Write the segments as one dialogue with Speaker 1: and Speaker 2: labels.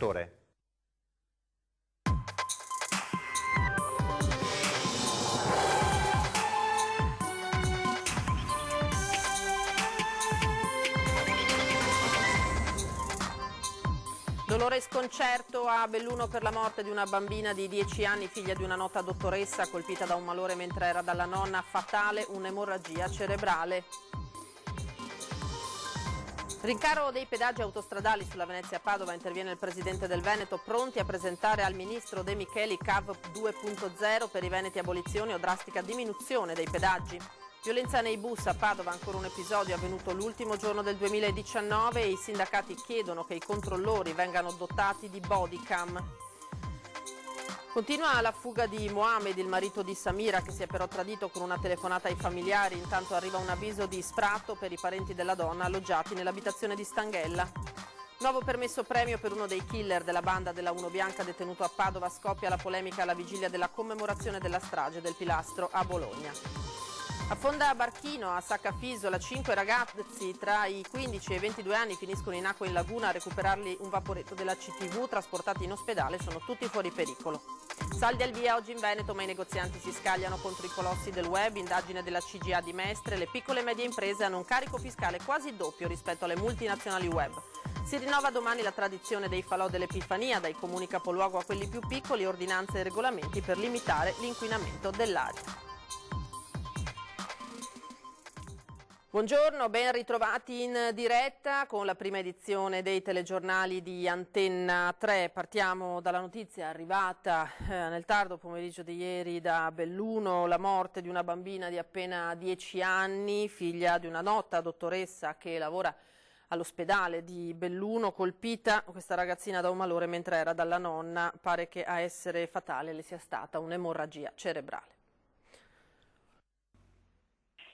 Speaker 1: Dottore.
Speaker 2: Dolore e sconcerto a Belluno per la morte di una bambina di 10 anni, figlia di una nota dottoressa, colpita da un malore mentre era dalla nonna, fatale, un'emorragia cerebrale. Rincaro dei pedaggi autostradali sulla Venezia-Padova, interviene il Presidente del Veneto, pronti a presentare al Ministro De Micheli CAV 2.0 per i Veneti abolizione o drastica diminuzione dei pedaggi. Violenza nei bus a Padova, ancora un episodio avvenuto l'ultimo giorno del 2019 e i sindacati chiedono che i controllori vengano dotati di bodycam. Continua la fuga di Mohamed, il marito di Samira, che si è però tradito con una telefonata ai familiari. Intanto arriva un avviso di sfratto per i parenti della donna alloggiati nell'abitazione di Stanghella. Nuovo permesso premio per uno dei killer della banda della Uno Bianca detenuto a Padova. Scoppia la polemica alla vigilia della commemorazione della strage del Pilastro a Bologna. Affonda Barchino a Saccafisola, 5 ragazzi tra i 15 e i 22 anni finiscono in acqua in laguna. A recuperarli un vaporetto della CTV, trasportati in ospedale, sono tutti fuori pericolo. Saldi al via oggi in Veneto, ma i negozianti si scagliano contro i colossi del web. Indagine della CGA di Mestre, le piccole e medie imprese hanno un carico fiscale quasi doppio rispetto alle multinazionali web. Si rinnova domani la tradizione dei falò dell'Epifania, dai comuni capoluogo a quelli più piccoli, ordinanze e regolamenti per limitare l'inquinamento dell'aria. Buongiorno, ben ritrovati in diretta con la prima edizione dei telegiornali di Antenna 3. Partiamo dalla notizia arrivata nel tardo pomeriggio di ieri da Belluno, la morte di una bambina di appena 10 anni, figlia di una nota dottoressa che lavora all'ospedale di Belluno, colpita questa ragazzina da un malore mentre era dalla nonna. Pare che a essere fatale le sia stata un'emorragia cerebrale.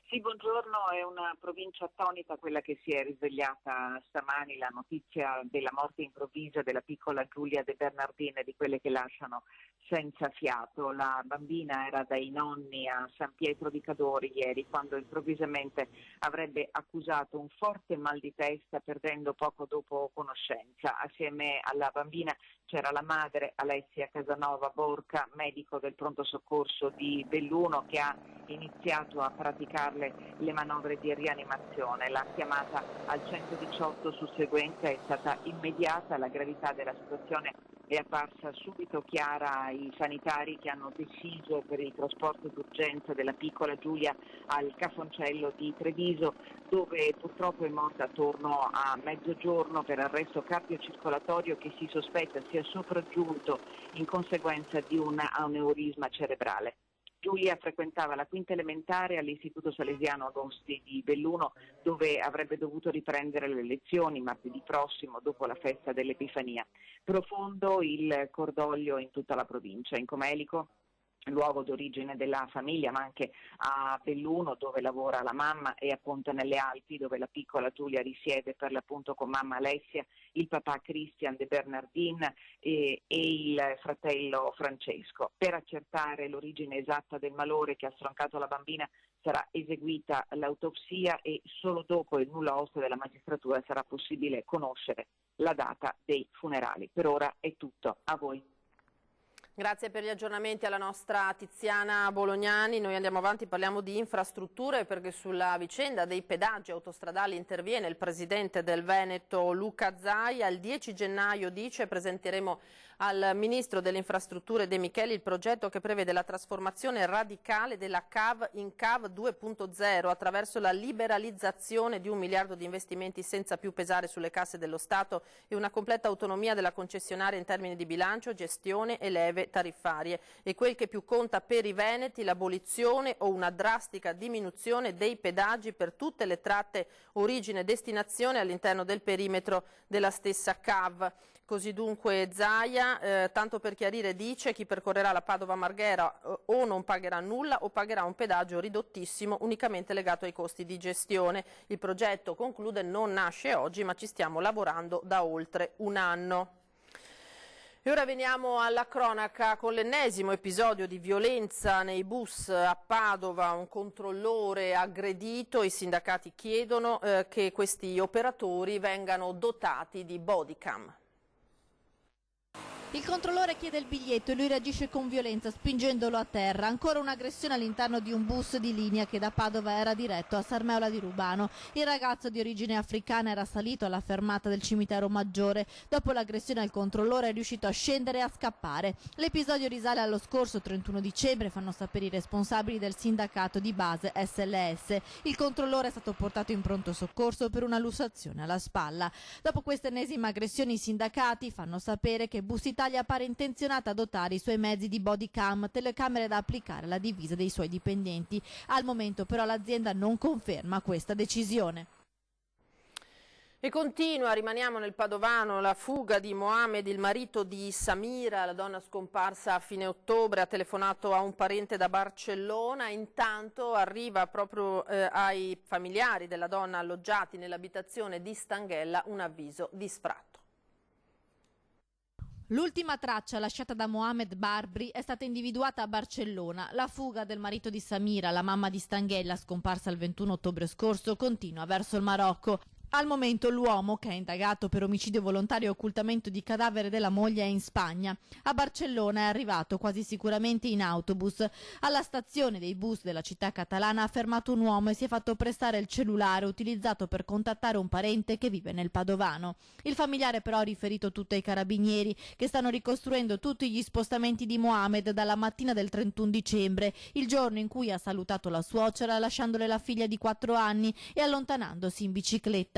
Speaker 3: Sì, buongiorno, è una provincia attonita quella che si è risvegliata stamani, la notizia della morte improvvisa della piccola Giulia De Bernardine, di quelle che lasciano senza fiato. La bambina era dai nonni a San Pietro di Cadore ieri, quando improvvisamente avrebbe accusato un forte mal di testa, perdendo poco dopo conoscenza. Assieme alla bambina c'era la madre, Alessia Casanova Borca, medico del pronto soccorso di Belluno, che ha iniziato a praticarle le manovre di rianimazione. La chiamata al 118 susseguente è stata immediata, la gravità della situazione è apparsa subito chiara ai sanitari, che hanno deciso per il trasporto d'urgenza della piccola Giulia al Cafoncello di Treviso, dove purtroppo è morta attorno a mezzogiorno per arresto cardiocircolatorio che si sospetta sia sopraggiunto in conseguenza di un aneurisma cerebrale. Giulia frequentava la quinta elementare all'Istituto Salesiano Agosti di Belluno, dove avrebbe dovuto riprendere le lezioni martedì prossimo dopo la festa dell'Epifania. Profondo il cordoglio in tutta la provincia. In Comelico, luogo d'origine della famiglia, ma anche a Belluno, dove lavora la mamma, e a Ponte nelle Alpi, dove la piccola Giulia risiede per l'appunto con mamma Alessia, il papà Christian De Bernardin e il fratello Francesco. Per accertare l'origine esatta del malore che ha stroncato la bambina sarà eseguita l'autopsia e solo dopo il nulla osta della magistratura sarà possibile conoscere la data dei funerali. Per ora è tutto, a voi.
Speaker 2: Grazie per gli aggiornamenti alla nostra Tiziana Bolognani. Noi andiamo avanti, parliamo di infrastrutture, perché sulla vicenda dei pedaggi autostradali interviene il Presidente del Veneto Luca Zaia. Il 10 gennaio, dice, presenteremo al Ministro delle Infrastrutture De Micheli il progetto che prevede la trasformazione radicale della CAV in CAV 2.0 attraverso la liberalizzazione di 1 miliardo di investimenti senza più pesare sulle casse dello Stato e una completa autonomia della concessionaria in termini di bilancio, gestione e leve tariffarie. E quel che più conta per i veneti, l'abolizione o una drastica diminuzione dei pedaggi per tutte le tratte origine e destinazione all'interno del perimetro della stessa CAV. Così dunque Zaia, tanto per chiarire, dice: chi percorrerà la Padova-Marghera o non pagherà nulla o pagherà un pedaggio ridottissimo unicamente legato ai costi di gestione. Il progetto, conclude, non nasce oggi, ma ci stiamo lavorando da oltre un anno. E ora veniamo alla cronaca con l'ennesimo episodio di violenza nei bus a Padova, un controllore aggredito. I sindacati chiedono che questi operatori vengano dotati di bodycam.
Speaker 1: Il controllore chiede il biglietto e lui reagisce con violenza spingendolo a terra. Ancora un'aggressione all'interno di un bus di linea che da Padova era diretto a Sarmeola di Rubano. Il ragazzo di origine africana era salito alla fermata del cimitero Maggiore. Dopo l'aggressione al controllore è riuscito a scendere e a scappare. L'episodio risale allo scorso 31 dicembre, fanno sapere i responsabili del sindacato di base SLS. Il controllore è stato portato in pronto soccorso per una lussazione alla spalla. Dopo questa ennesima aggressione i sindacati fanno sapere che Bus Italia pare intenzionata a dotare i suoi mezzi di body cam, telecamere da applicare alla divisa dei suoi dipendenti. Al momento però l'azienda non conferma questa decisione.
Speaker 2: E continua, rimaniamo nel Padovano, la fuga di Mohamed, il marito di Samira, la donna scomparsa a fine ottobre, ha telefonato a un parente da Barcellona. Intanto arriva proprio ai familiari della donna alloggiati nell'abitazione di Stanghella un avviso di sfratto.
Speaker 1: L'ultima traccia lasciata da Mohamed Barbri è stata individuata a Barcellona. La fuga del marito di Samira, la mamma di Stanghella, scomparsa il 21 ottobre scorso, continua verso il Marocco. Al momento l'uomo, che è indagato per omicidio volontario e occultamento di cadavere della moglie, è in Spagna. A Barcellona è arrivato quasi sicuramente in autobus. Alla stazione dei bus della città catalana ha fermato un uomo e si è fatto prestare il cellulare utilizzato per contattare un parente che vive nel Padovano. Il familiare però ha riferito tutto ai carabinieri, che stanno ricostruendo tutti gli spostamenti di Mohamed dalla mattina del 31 dicembre, il giorno in cui ha salutato la suocera lasciandole la figlia di 4 anni e allontanandosi in bicicletta.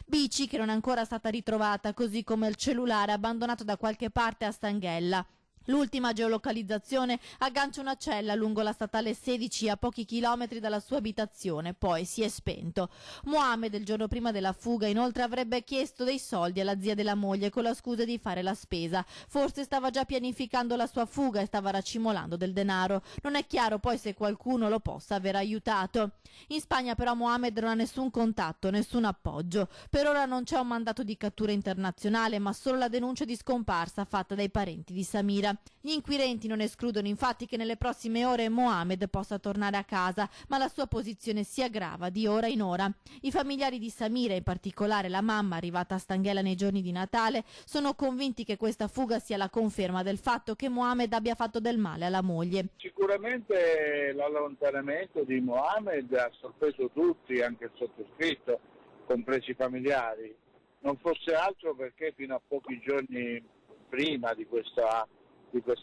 Speaker 1: Bici che non è ancora stata ritrovata, così come il cellulare abbandonato da qualche parte a Stanghella. L'ultima geolocalizzazione aggancia una cella lungo la statale 16 a pochi chilometri dalla sua abitazione, poi si è spento. Mohamed il giorno prima della fuga inoltre avrebbe chiesto dei soldi alla zia della moglie con la scusa di fare la spesa. Forse stava già pianificando la sua fuga e stava racimolando del denaro. Non è chiaro poi se qualcuno lo possa aver aiutato. In Spagna però Mohamed non ha nessun contatto, nessun appoggio. Per ora non c'è un mandato di cattura internazionale, ma solo la denuncia di scomparsa fatta dai parenti di Samira. Gli inquirenti non escludono infatti che nelle prossime ore Mohamed possa tornare a casa, ma la sua posizione si aggrava di ora in ora. I familiari di Samira, in particolare la mamma arrivata a Stanghella nei giorni di Natale, sono convinti che questa fuga sia la conferma del fatto che Mohamed abbia fatto del male alla moglie.
Speaker 4: Sicuramente l'allontanamento di Mohamed ha sorpreso tutti, anche il sottoscritto, compresi i familiari. Non fosse altro perché fino a pochi giorni prima di questo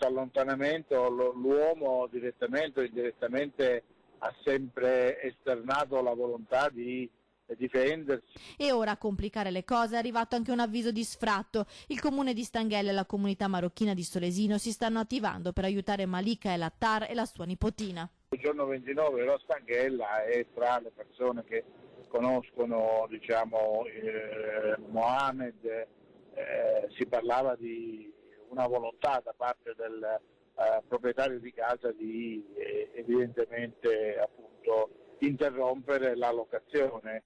Speaker 4: allontanamento l'uomo direttamente o indirettamente ha sempre esternato la volontà di difendersi.
Speaker 1: E ora a complicare le cose è arrivato anche un avviso di sfratto. Il comune di Stanghella e la comunità marocchina di Solesino si stanno attivando per aiutare Malika El Attar e la sua nipotina.
Speaker 4: Il giorno 29 ero a Stanghella e tra le persone che conoscono Mohamed si parlava di una volontà da parte del proprietario di casa di evidentemente appunto interrompere la locazione.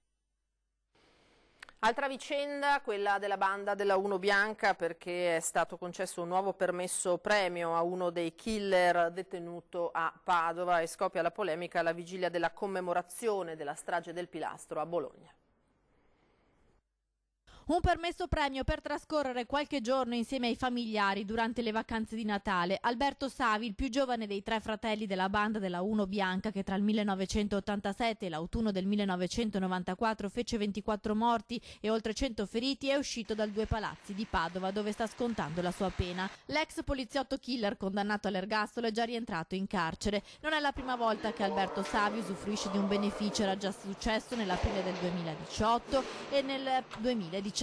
Speaker 2: Altra vicenda, quella della banda della Uno Bianca, perché è stato concesso un nuovo permesso premio a uno dei killer detenuto a Padova e scoppia la polemica alla vigilia della commemorazione della strage del Pilastro a Bologna.
Speaker 1: Un permesso premio per trascorrere qualche giorno insieme ai familiari durante le vacanze di Natale. Alberto Savi, il più giovane dei 3 fratelli della banda della Uno Bianca, che tra il 1987 e l'autunno del 1994 fece 24 morti e oltre 100 feriti, è uscito dal Due Palazzi di Padova, dove sta scontando la sua pena. L'ex poliziotto killer condannato all'ergastolo è già rientrato in carcere. Non è la prima volta che Alberto Savi usufruisce di un beneficio, era già successo nell'aprile del 2018 e nel 2017.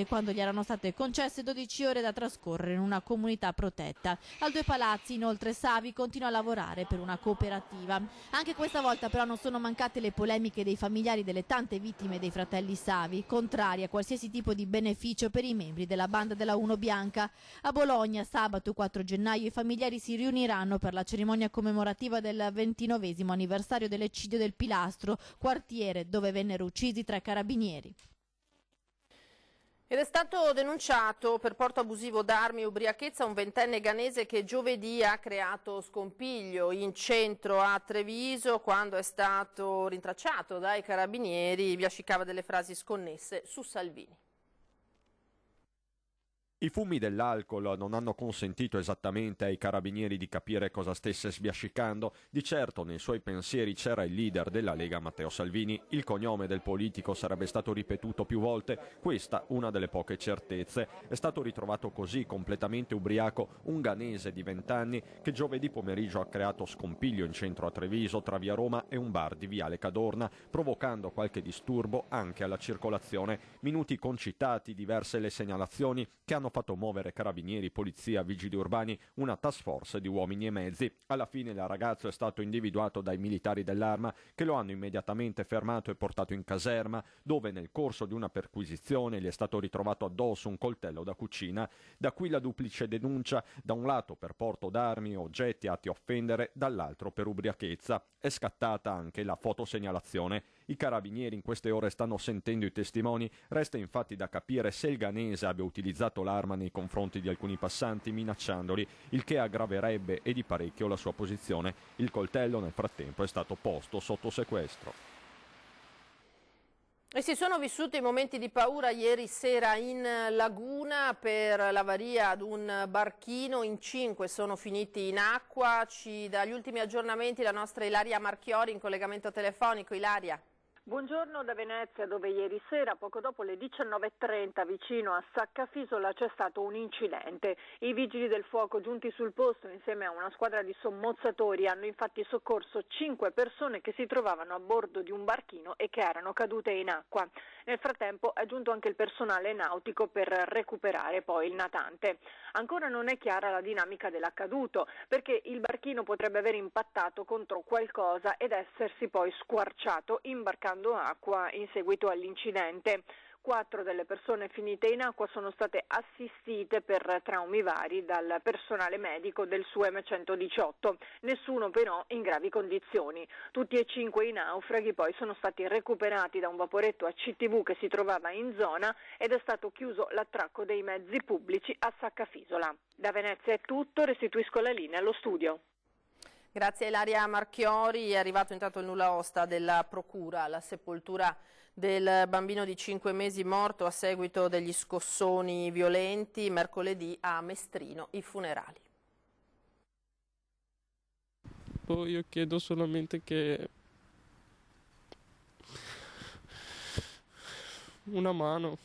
Speaker 1: Quando gli erano state concesse 12 ore da trascorrere in una comunità protetta. Al Due Palazzi, inoltre, Savi continua a lavorare per una cooperativa. Anche questa volta però non sono mancate le polemiche dei familiari delle tante vittime dei fratelli Savi, contrari a qualsiasi tipo di beneficio per i membri della banda della Uno Bianca. A Bologna, sabato 4 gennaio, i familiari si riuniranno per la cerimonia commemorativa del 29° anniversario dell'eccidio del Pilastro, quartiere dove vennero uccisi 3 carabinieri.
Speaker 2: Ed è stato denunciato per porto abusivo d'armi e ubriachezza un 20enne ghanese che giovedì ha creato scompiglio in centro a Treviso quando è stato rintracciato dai carabinieri, biascicava delle frasi sconnesse su Salvini.
Speaker 5: I fumi dell'alcol non hanno consentito esattamente ai carabinieri di capire cosa stesse sbiascicando. Di certo nei suoi pensieri c'era il leader della Lega Matteo Salvini. Il cognome del politico sarebbe stato ripetuto più volte. Questa una delle poche certezze. È stato ritrovato così completamente ubriaco un ghanese di 20 anni che giovedì pomeriggio ha creato scompiglio in centro a Treviso tra via Roma e un bar di viale Cadorna, provocando qualche disturbo anche alla circolazione. Minuti concitati, diverse le segnalazioni che hanno fatto muovere carabinieri, polizia, vigili urbani, una task force di uomini e mezzi. Alla fine il ragazzo è stato individuato dai militari dell'Arma che lo hanno immediatamente fermato e portato in caserma, dove nel corso di una perquisizione gli è stato ritrovato addosso un coltello da cucina. Da qui la duplice denuncia, da un lato per porto d'armi o oggetti atti a offendere, dall'altro per ubriachezza. È scattata anche la fotosegnalazione. I carabinieri in queste ore stanno sentendo i testimoni. Resta infatti da capire se il ghanese abbia utilizzato l'arma nei confronti di alcuni passanti minacciandoli, il che aggraverebbe e di parecchio la sua posizione. Il coltello nel frattempo è stato posto sotto sequestro.
Speaker 2: E si sono vissuti momenti di paura ieri sera in laguna per l'avaria ad un barchino. In 5 sono finiti in acqua. Ci dà gli ultimi aggiornamenti la nostra Ilaria Marchiori in collegamento telefonico. Ilaria.
Speaker 6: Buongiorno da Venezia, dove ieri sera, poco dopo le 19:30, vicino a Saccafisola, c'è stato un incidente. I vigili del fuoco giunti sul posto insieme a una squadra di sommozzatori hanno infatti soccorso 5 persone che si trovavano a bordo di un barchino e che erano cadute in acqua. Nel frattempo è giunto anche il personale nautico per recuperare poi il natante. Ancora non è chiara la dinamica dell'accaduto, perché il barchino potrebbe aver impattato contro qualcosa ed essersi poi squarciato imbarcando acqua in seguito all'incidente. 4 delle persone finite in acqua sono state assistite per traumi vari dal personale medico del SUEM 118, nessuno però in gravi condizioni. Tutti e 5 i naufraghi poi sono stati recuperati da un vaporetto ACTV che si trovava in zona ed è stato chiuso l'attracco dei mezzi pubblici a Saccafisola. Da Venezia è tutto, restituisco la linea allo studio.
Speaker 2: Grazie a Ilaria Marchiori. È arrivato intanto il nulla osta della Procura alla sepoltura del bambino di 5 mesi morto a seguito degli scossoni violenti. Mercoledì a Mestrino i funerali.
Speaker 7: Io chiedo solamente che una mano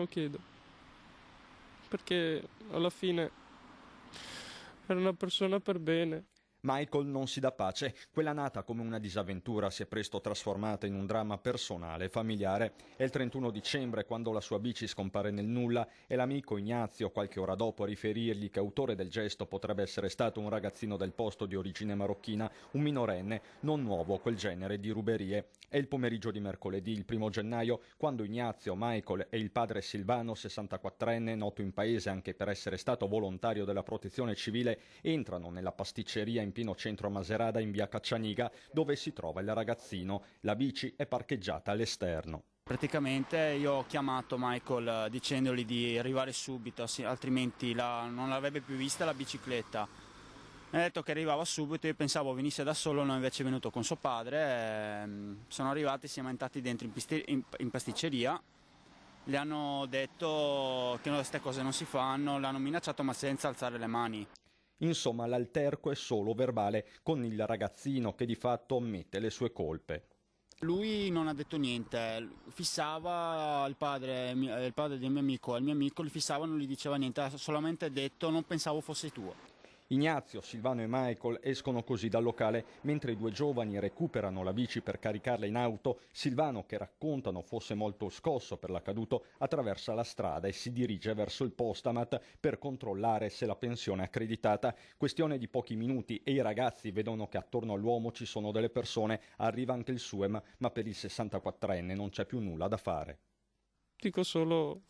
Speaker 7: chiedo, perché alla fine era una persona per bene.
Speaker 5: Michael non si dà pace. Quella nata come una disavventura si è presto trasformata in un dramma personale e familiare. È il 31 dicembre quando la sua bici scompare nel nulla e l'amico Ignazio qualche ora dopo a riferirgli che autore del gesto potrebbe essere stato un ragazzino del posto di origine marocchina, un minorenne, non nuovo a quel genere di ruberie. È il pomeriggio di mercoledì, il 1 gennaio, quando Ignazio, Michael e il padre Silvano, 64enne, noto in paese anche per essere stato volontario della protezione civile, entrano nella pasticceria in pieno centro a Maserata in via Caccianiga, dove si trova il ragazzino. La bici è parcheggiata all'esterno.
Speaker 8: Praticamente io ho chiamato Michael dicendogli di arrivare subito, altrimenti non l'avrebbe più vista la bicicletta. Mi ha detto che arrivava subito, io pensavo venisse da solo, no, invece è venuto con suo padre. Sono arrivati, siamo entrati dentro in pasticceria, le hanno detto che queste cose non si fanno, l'hanno minacciato ma senza alzare le mani.
Speaker 5: Insomma, l'alterco è solo verbale, con il ragazzino che di fatto ammette le sue colpe.
Speaker 8: Lui non ha detto niente, fissava il padre del mio amico, al mio amico li fissava, non gli diceva niente, ha solamente detto non pensavo fosse tuo.
Speaker 5: Ignazio, Silvano e Michael escono così dal locale, mentre i due giovani recuperano la bici per caricarla in auto. Silvano, che raccontano fosse molto scosso per l'accaduto, attraversa la strada e si dirige verso il postamat per controllare se la pensione è accreditata. Questione di pochi minuti e i ragazzi vedono che attorno all'uomo ci sono delle persone. Arriva anche il SUEM, ma per il 64enne non c'è più nulla da fare.
Speaker 7: Dico solo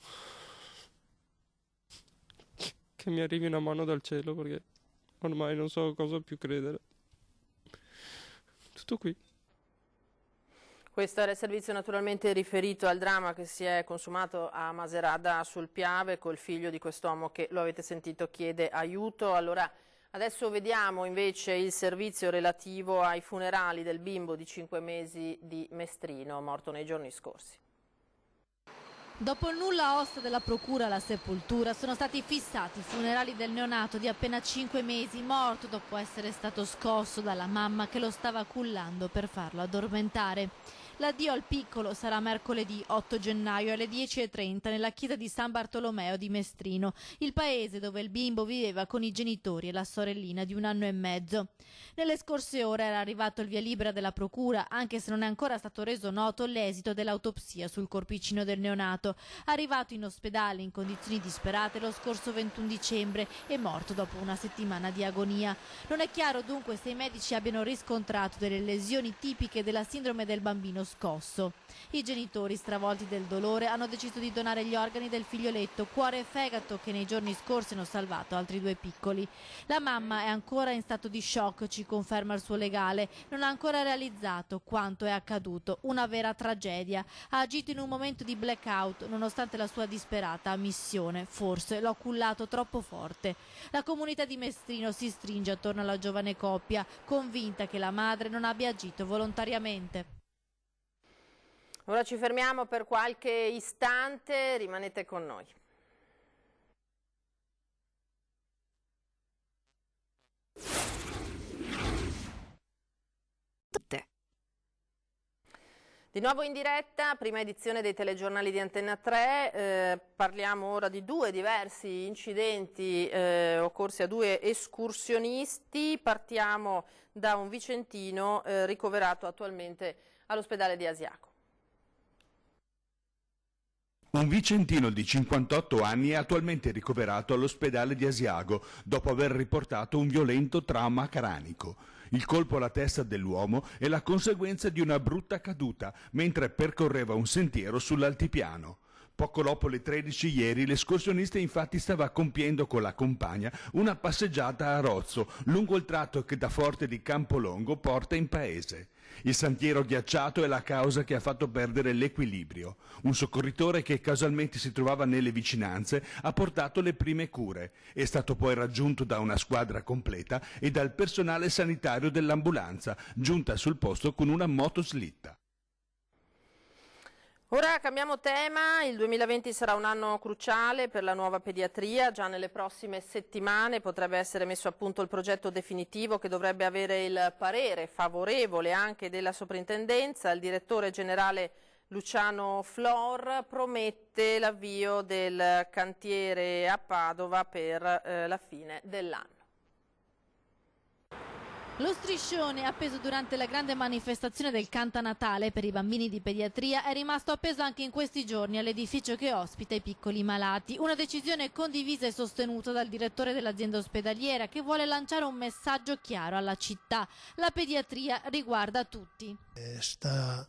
Speaker 7: che mi arrivi una mano dal cielo, perché ormai non so cosa più credere. Tutto qui.
Speaker 2: Questo era il servizio naturalmente riferito al dramma che si è consumato a Maserata sul Piave col figlio di quest'uomo che, lo avete sentito, chiede aiuto. Allora, adesso vediamo invece il servizio relativo ai funerali del bimbo di 5 mesi di Mestrino, morto nei giorni scorsi.
Speaker 1: Dopo il nulla osta della procura alla sepoltura sono stati fissati i funerali del neonato di appena 5 mesi, morto dopo essere stato scosso dalla mamma che lo stava cullando per farlo addormentare. L'addio al piccolo sarà mercoledì 8 gennaio alle 10:30 nella chiesa di San Bartolomeo di Mestrino, il paese dove il bimbo viveva con i genitori e la sorellina di 1 anno e mezzo. Nelle scorse ore era arrivato il via libera della procura, anche se non è ancora stato reso noto l'esito dell'autopsia sul corpicino del neonato, arrivato in ospedale in condizioni disperate lo scorso 21 dicembre e morto dopo una settimana di agonia. Non è chiaro dunque se i medici abbiano riscontrato delle lesioni tipiche della sindrome del bambino scosso. I genitori, stravolti del dolore, hanno deciso di donare gli organi del figlioletto, cuore e fegato, che nei giorni scorsi hanno salvato altri 2 piccoli. La mamma è ancora in stato di shock, ci conferma il suo legale. Non ha ancora realizzato quanto è accaduto, una vera tragedia. Ha agito in un momento di blackout, nonostante la sua disperata missione. Forse l'ho cullato troppo forte. La comunità di Mestrino si stringe attorno alla giovane coppia, convinta che la madre non abbia agito volontariamente.
Speaker 2: Ora ci fermiamo per qualche istante, rimanete con noi. Di nuovo in diretta, prima edizione dei telegiornali di Antenna 3, parliamo ora di 2 diversi incidenti occorsi a 2 escursionisti. Partiamo da un vicentino ricoverato attualmente all'ospedale di Asiago.
Speaker 9: Un vicentino di 58 anni è attualmente ricoverato all'ospedale di Asiago dopo aver riportato un violento trauma cranico. Il colpo alla testa dell'uomo è la conseguenza di una brutta caduta mentre percorreva un sentiero sull'altipiano. Poco dopo le 13 ieri l'escursionista infatti stava compiendo con la compagna una passeggiata a Rozzo, lungo il tratto che da Forte di Campolongo porta in paese. Il sentiero ghiacciato è la causa che ha fatto perdere l'equilibrio. Un soccorritore che casualmente si trovava nelle vicinanze ha portato le prime cure. È stato poi raggiunto da una squadra completa e dal personale sanitario dell'ambulanza, giunta sul posto con una motoslitta.
Speaker 2: Ora cambiamo tema, il 2020 sarà un anno cruciale per la nuova pediatria, già nelle prossime settimane potrebbe essere messo a punto il progetto definitivo che dovrebbe avere il parere favorevole anche della soprintendenza. Il direttore generale Luciano Flor promette l'avvio del cantiere a Padova per la fine dell'anno.
Speaker 1: Lo striscione appeso durante la grande manifestazione del Canta Natale per i bambini di pediatria è rimasto appeso anche in questi giorni all'edificio che ospita i piccoli malati. Una decisione condivisa e sostenuta dal direttore dell'azienda ospedaliera che vuole lanciare un messaggio chiaro alla città. La pediatria riguarda tutti.
Speaker 10: Sta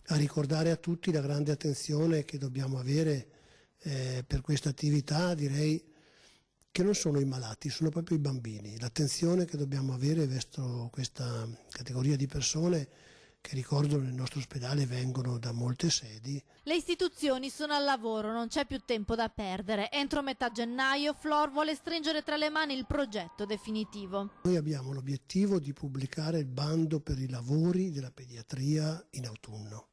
Speaker 10: a ricordare a tutti la grande attenzione che dobbiamo avere per questa attività, direi che non sono i malati, sono proprio i bambini. L'attenzione che dobbiamo avere verso questa categoria di persone che, ricordo, nel nostro ospedale vengono da molte sedi.
Speaker 1: Le istituzioni sono al lavoro, non c'è più tempo da perdere. Entro metà gennaio Flor vuole stringere tra le mani il progetto definitivo.
Speaker 10: Noi abbiamo l'obiettivo di pubblicare il bando per i lavori della pediatria in autunno.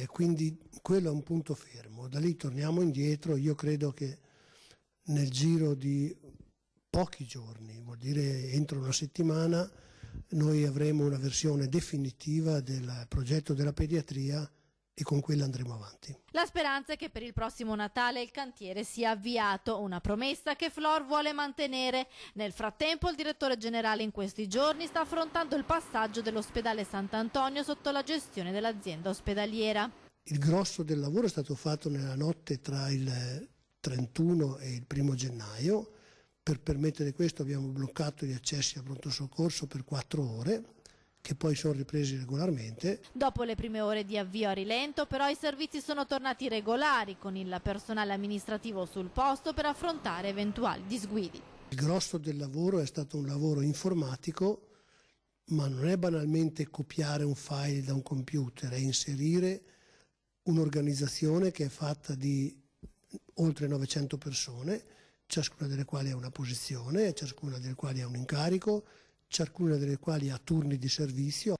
Speaker 10: Quindi quello è un punto fermo. Da lì torniamo indietro. Io credo che nel giro di pochi giorni, vuol dire entro una settimana, noi avremo una versione definitiva del progetto della pediatria e con quella andremo avanti.
Speaker 1: La speranza è che per il prossimo Natale il cantiere sia avviato, una promessa che Flor vuole mantenere. Nel frattempo il direttore generale in questi giorni sta affrontando il passaggio dell'ospedale Sant'Antonio sotto la gestione dell'azienda ospedaliera.
Speaker 10: Il grosso del lavoro è stato fatto nella notte tra il 31 e il 1 gennaio. Per permettere questo abbiamo bloccato gli accessi a pronto soccorso per 4 ore, che poi sono ripresi regolarmente.
Speaker 1: Dopo le prime ore di avvio a rilento, però i servizi sono tornati regolari, con il personale amministrativo sul posto per affrontare eventuali disguidi.
Speaker 10: Il grosso del lavoro è stato un lavoro informatico, ma non è banalmente copiare un file da un computer, è inserire un'organizzazione che è fatta di oltre 900 persone, ciascuna delle quali ha una posizione, ciascuna delle quali ha un incarico, ciascuna delle quali ha turni di servizio.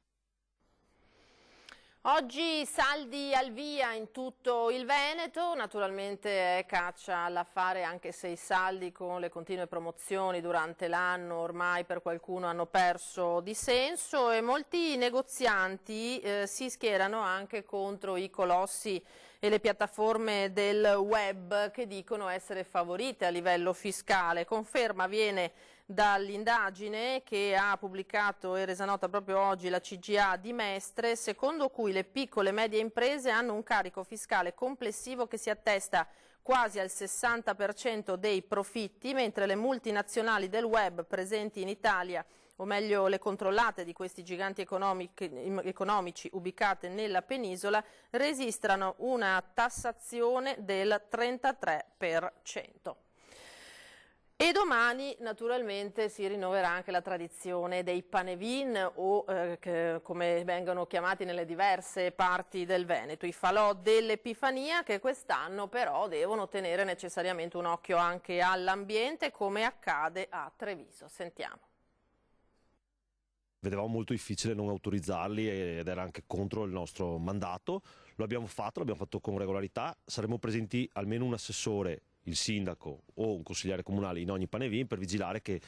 Speaker 2: Oggi saldi al via in tutto il Veneto, naturalmente è caccia all'affare anche se i saldi con le continue promozioni durante l'anno ormai per qualcuno hanno perso di senso e molti negozianti si schierano anche contro i colossi e le piattaforme del web che dicono essere favorite a livello fiscale. Conferma viene dall'indagine che ha pubblicato e resa nota proprio oggi la CGA di Mestre, secondo cui le piccole e medie imprese hanno un carico fiscale complessivo che si attesta quasi al 60% dei profitti, mentre le multinazionali del web presenti in Italia, o meglio le controllate di questi giganti economici ubicate nella penisola, registrano una tassazione del 33%. E domani naturalmente si rinnoverà anche la tradizione dei panevin o come vengono chiamati nelle diverse parti del Veneto, i falò dell'Epifania, che quest'anno però devono tenere necessariamente un occhio anche all'ambiente come accade a Treviso. Sentiamo.
Speaker 11: Vedevamo molto difficile non autorizzarli ed era anche contro il nostro mandato. Lo abbiamo fatto con regolarità, saremo presenti almeno un assessore, il sindaco o un consigliere comunale in ogni panevin per vigilare che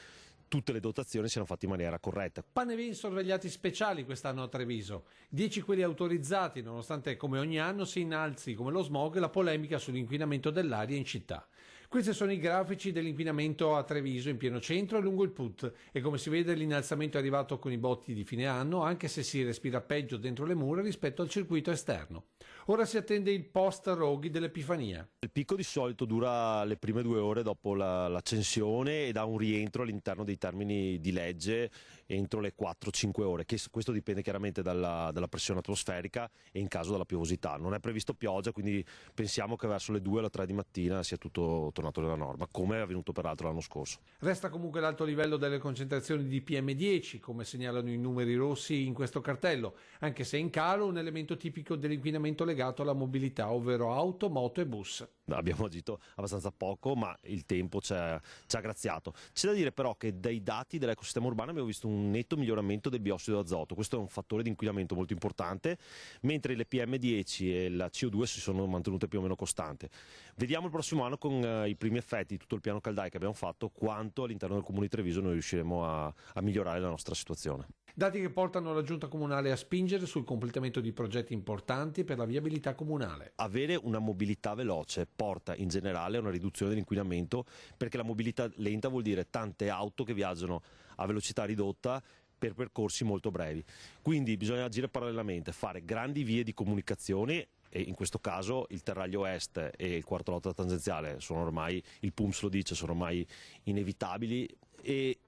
Speaker 11: tutte le dotazioni siano fatte in maniera corretta.
Speaker 12: Panevin sorvegliati speciali quest'anno a Treviso, 10 quelli autorizzati, nonostante come ogni anno si innalzi come lo smog la polemica sull'inquinamento dell'aria in città. Questi sono i grafici dell'inquinamento a Treviso in pieno centro e lungo il Put e come si vede l'innalzamento è arrivato con i botti di fine anno anche se si respira peggio dentro le mura rispetto al circuito esterno. Ora si attende il post roghi dell'Epifania.
Speaker 11: Il picco di solito dura le prime 2 ore dopo l'accensione ed ha un rientro all'interno dei termini di legge entro le 4-5 ore, questo dipende chiaramente dalla pressione atmosferica e in caso della piovosità. Non è previsto pioggia, quindi pensiamo che verso le 2 o le 3 di mattina sia tutto tornato nella norma, come è avvenuto peraltro l'anno scorso.
Speaker 12: Resta comunque l'alto livello delle concentrazioni di PM10, come segnalano i numeri rossi in questo cartello, anche se in calo un elemento tipico dell'inquinamento legato alla mobilità, ovvero auto, moto e bus.
Speaker 11: Abbiamo agito abbastanza poco, ma il tempo ci ha graziato. C'è da dire però che dai dati dell'ecosistema urbano abbiamo visto un netto miglioramento del biossido d'azoto. Questo è un fattore di inquinamento molto importante, mentre le PM10 e la CO2 si sono mantenute più o meno costanti. Vediamo il prossimo anno con i primi effetti di tutto il piano Caldai che abbiamo fatto quanto all'interno del Comune di Treviso noi riusciremo a migliorare la nostra situazione.
Speaker 12: Dati che portano la Giunta Comunale a spingere sul completamento di progetti importanti per la viabilità comunale.
Speaker 11: Avere una mobilità veloce porta in generale a una riduzione dell'inquinamento, perché la mobilità lenta vuol dire tante auto che viaggiano a velocità ridotta per percorsi molto brevi. Quindi bisogna agire parallelamente, fare grandi vie di comunicazione e in questo caso il Terraglio Est e il quarto lotto tangenziale sono ormai, il PUMS lo dice, sono ormai inevitabili e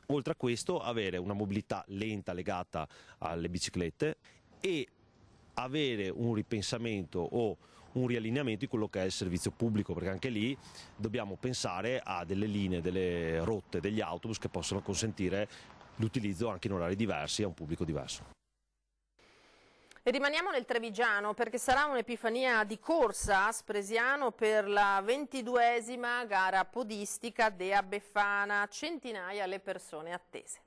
Speaker 11: oltre a questo avere una mobilità lenta legata alle biciclette e avere un ripensamento o un riallineamento di quello che è il servizio pubblico, perché anche lì dobbiamo pensare a delle linee, delle rotte, degli autobus che possono consentire l'utilizzo anche in orari diversi a un pubblico diverso.
Speaker 2: E rimaniamo nel Trevigiano perché sarà un'Epifania di corsa a Spresiano per la 22esima gara podistica Dea Befana, centinaia le persone attese.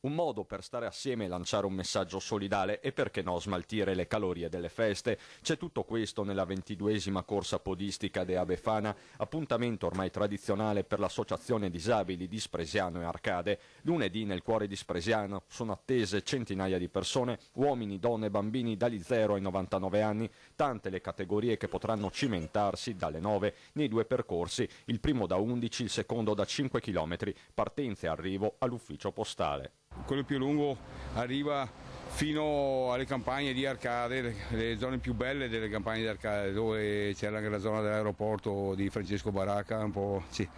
Speaker 5: Un modo per stare assieme e lanciare un messaggio solidale e perché no smaltire le calorie delle feste. C'è tutto questo nella 22esima corsa podistica Dea Befana, appuntamento ormai tradizionale per l'associazione disabili di Spresiano e Arcade. Lunedì nel cuore di Spresiano sono attese centinaia di persone, uomini, donne e bambini dagli 0 ai 99 anni, tante le categorie che potranno cimentarsi dalle 9 nei 2 percorsi, il primo da 11, il secondo da 5 km, partenza e arrivo all'ufficio postale.
Speaker 13: Quello più lungo arriva fino alle campagne di Arcade, le zone più belle delle campagne di Arcade, dove c'è anche la zona dell'aeroporto di Francesco Baracca, un po' si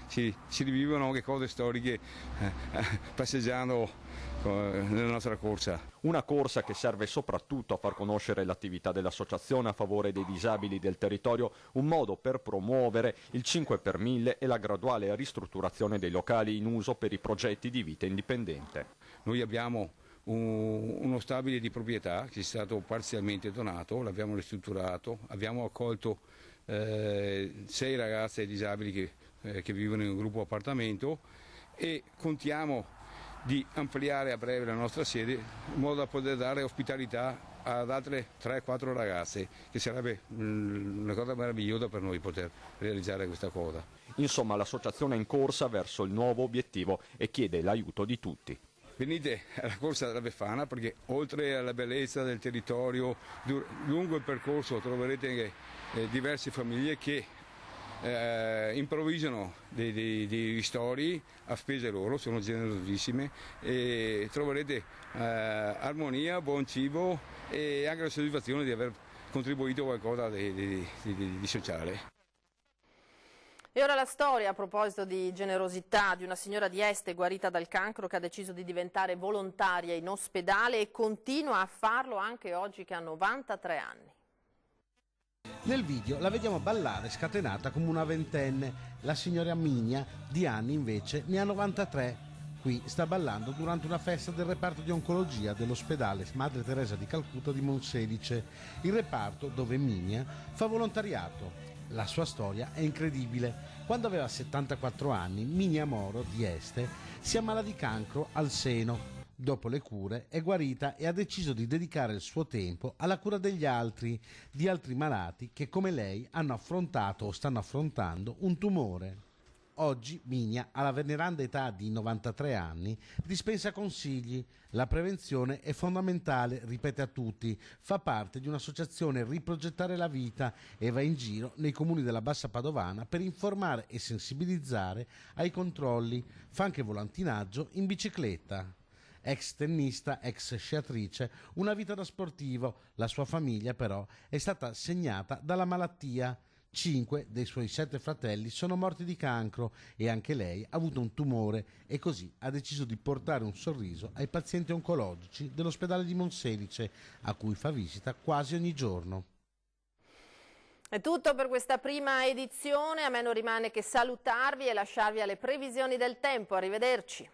Speaker 13: rivivono anche cose storiche passeggiando nella nostra corsa.
Speaker 5: Una corsa che serve soprattutto a far conoscere l'attività dell'associazione a favore dei disabili del territorio, un modo per promuovere il 5 per 1000 e la graduale ristrutturazione dei locali in uso per i progetti di vita indipendente.
Speaker 13: Noi abbiamo uno stabile di proprietà che è stato parzialmente donato, l'abbiamo ristrutturato, abbiamo accolto 6 ragazze disabili che vivono in un gruppo appartamento e contiamo di ampliare a breve la nostra sede in modo da poter dare ospitalità ad altre 3-4 ragazze, che sarebbe una cosa meravigliosa per noi poter realizzare questa cosa.
Speaker 5: Insomma, l'associazione è in corsa verso il nuovo obiettivo e chiede l'aiuto di tutti.
Speaker 13: Venite alla corsa della Befana, perché oltre alla bellezza del territorio, lungo il percorso troverete diverse famiglie che improvvisano dei ristori a spese loro, sono generosissime, e troverete armonia, buon cibo e anche la soddisfazione di aver contribuito a qualcosa di sociale.
Speaker 2: E ora la storia, a proposito di generosità, di una signora di Este guarita dal cancro che ha deciso di diventare volontaria in ospedale e continua a farlo anche oggi che ha 93 anni.
Speaker 14: Nel video la vediamo ballare scatenata come una ventenne. La signora Minia di anni invece ne ha 93. Qui sta ballando durante una festa del reparto di oncologia dell'ospedale Madre Teresa di Calcutta di Monselice, il reparto dove Minia fa volontariato. La sua storia è incredibile. Quando aveva 74 anni, Minia Moro di Este si ammala di cancro al seno. Dopo le cure è guarita e ha deciso di dedicare il suo tempo alla cura degli altri, di altri malati che come lei hanno affrontato o stanno affrontando un tumore. Oggi Minia, alla veneranda età di 93 anni, dispensa consigli. La prevenzione è fondamentale, ripete a tutti, fa parte di un'associazione Riprogettare la Vita e va in giro nei comuni della Bassa Padovana per informare e sensibilizzare ai controlli. Fa anche volantinaggio in bicicletta. Ex tennista, ex sciatrice, una vita da sportivo. La sua famiglia però è stata segnata dalla malattia. 5 dei suoi 7 fratelli sono morti di cancro e anche lei ha avuto un tumore e così ha deciso di portare un sorriso ai pazienti oncologici dell'ospedale di Monselice, a cui fa visita quasi ogni giorno.
Speaker 2: È tutto per questa prima edizione, a me non rimane che salutarvi e lasciarvi alle previsioni del tempo. Arrivederci.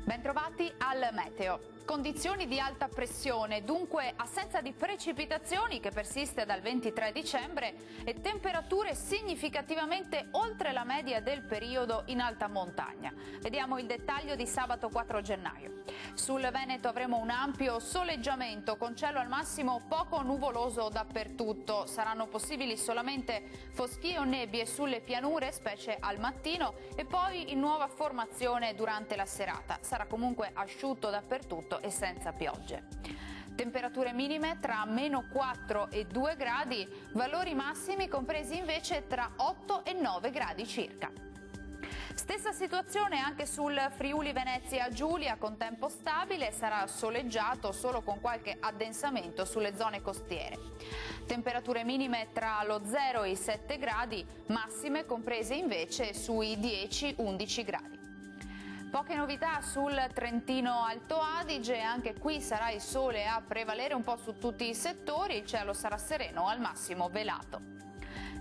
Speaker 15: Bentrovati al meteo. Condizioni di alta pressione, dunque assenza di precipitazioni che persiste dal 23 dicembre e temperature significativamente oltre la media del periodo in alta montagna. Vediamo il dettaglio di sabato 4 gennaio. Sul Veneto avremo un ampio soleggiamento con cielo al massimo poco nuvoloso dappertutto. Saranno possibili solamente foschie o nebbie sulle pianure, specie al mattino, e poi in nuova formazione durante la serata. Sarà comunque asciutto dappertutto e senza piogge. Temperature minime tra -4 e 2 gradi, valori massimi compresi invece tra 8 e 9 gradi circa. Stessa situazione anche sul Friuli Venezia Giulia, con tempo stabile, sarà soleggiato solo con qualche addensamento sulle zone costiere. Temperature minime tra lo 0 e i 7 gradi, massime comprese invece sui 10-11 gradi. Poche novità sul Trentino Alto Adige, anche qui sarà il sole a prevalere un po' su tutti i settori, il cielo sarà sereno, al massimo velato.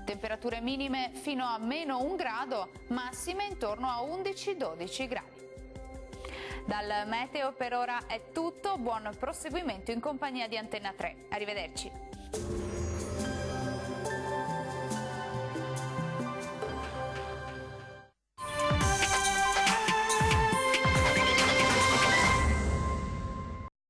Speaker 15: Temperature minime fino a -1 grado, massime intorno a 11-12 gradi. Dal meteo per ora è tutto, buon proseguimento in compagnia di Antenna 3. Arrivederci.